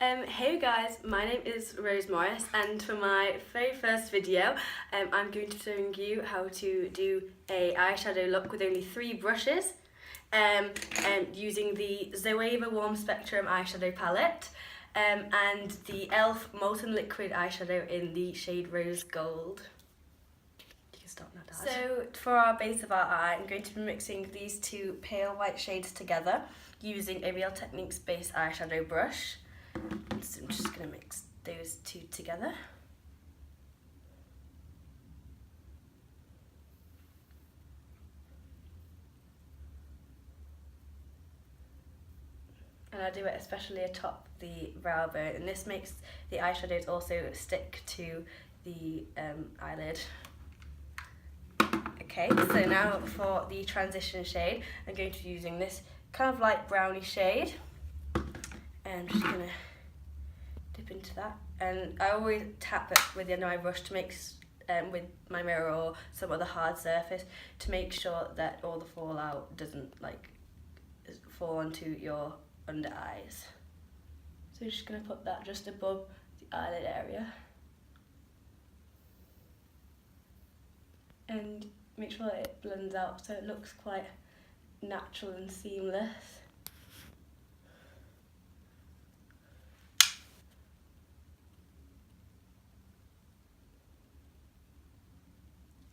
Hey guys, my name is Rose Morris, and for my very first video I'm going to be showing you how to do a eyeshadow look with only 3 brushes using the Zoeva Warm Spectrum eyeshadow palette and the e.l.f. Molten Liquid eyeshadow in the shade Rose Gold. You can stop now, Dad. So for our base of our eye, I'm going to be mixing these 2 pale white shades together using a Real Techniques base eyeshadow brush. So I'm just going to mix those 2 together. And I do it especially atop the brow bone, and this makes the eyeshadows also stick to the eyelid. Okay, so now for the transition shade, I'm going to be using this kind of light browny shade. And I'm just going to dip into that, and I always tap it with the end of my brush to make with my mirror or some other hard surface to make sure that all the fallout doesn't fall onto your under eyes. So I'm just going to put that just above the eyelid area and make sure that it blends out so it looks quite natural and seamless.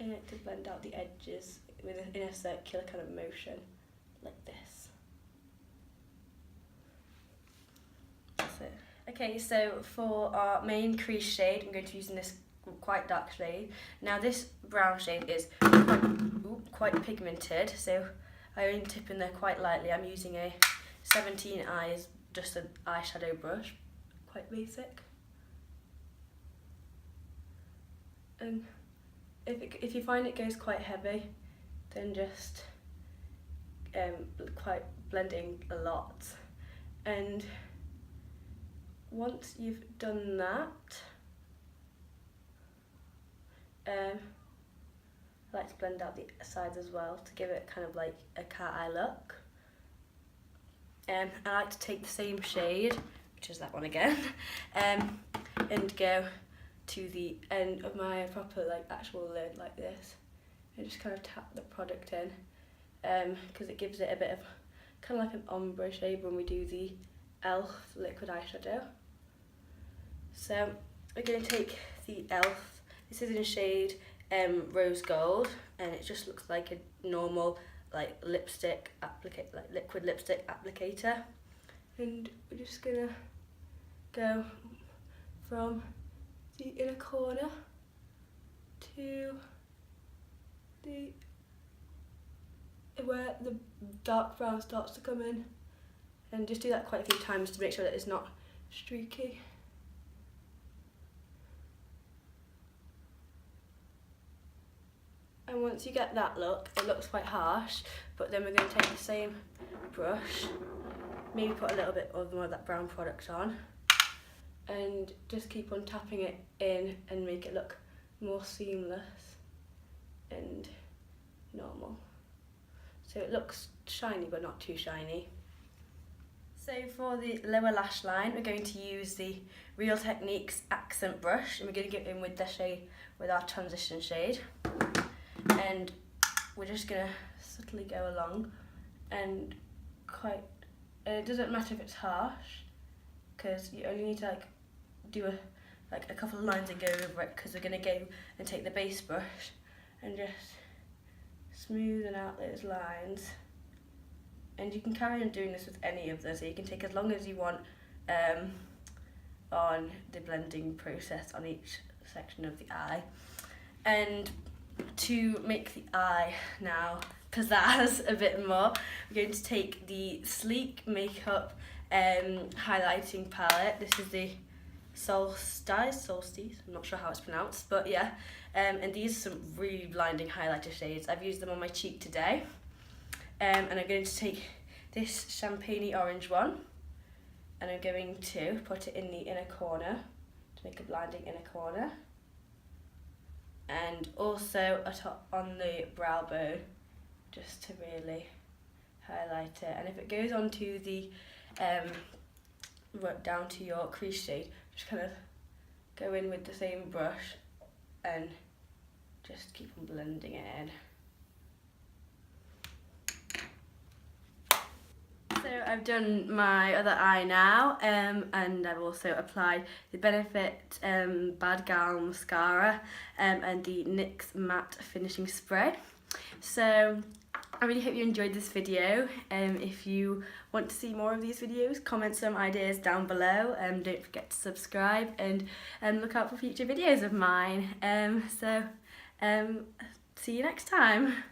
And to blend out the edges in a circular kind of motion, like this. That's it. Okay, so for our main crease shade, I'm going to be using this quite dark shade. Now this brown shade is quite pigmented, so I only tip in there quite lightly. I'm using a 17 Eyes, just an eyeshadow brush, quite basic. And if you find it goes quite heavy, then just quite blending a lot. And once you've done that, I like to blend out the sides as well to give it kind of like a cat eye look. I like to take the same shade, which is that one again, and go to the end of my proper actual lid like this, and just kind of tap the product in because it gives it a bit of kind of like an ombre shade when we do the e.l.f. liquid eyeshadow. So we're going to take the e.l.f. This is in shade Rose Gold, and it just looks like a normal lipstick liquid lipstick applicator, and we're just gonna go from the inner corner to where the dark brown starts to come in, and just do that quite a few times to make sure that it's not streaky. And once you get that look, it looks quite harsh, but then we're going to take the same brush, maybe put a little bit of more of that brown product on, and just keep on tapping it in and make it look more seamless and normal. So it looks shiny but not too shiny. So for the lower lash line, we're going to use the Real Techniques accent brush, and we're going to get in with the shade, with our transition shade. And we're just going to subtly go along, and it doesn't matter if it's harsh, because you only need to do a couple of lines and go over it, because we're going to go and take the base brush and just smoothen out those lines. And you can carry on doing this with any of those, so you can take as long as you want on the blending process on each section of the eye. And to make the eye now pizzazz a bit more, we're going to take the Sleek Makeup highlighting palette. This is the Solstice, I'm not sure how it's pronounced, but yeah, and these are some really blinding highlighter shades. I've used them on my cheek today, and I'm going to take this champagne orange one, and I'm going to put it in the inner corner to make a blinding inner corner, and also atop on the brow bone, just to really highlight it. And if it goes onto the down to your crease shade. Just kind of go in with the same brush and just keep on blending it in. So I've done my other eye now, and I've also applied the Benefit Bad Gal Mascara and the NYX Matte Finishing Spray. So I really hope you enjoyed this video. If you want to see more of these videos, comment some ideas down below. Don't forget to subscribe and look out for future videos of mine. See you next time.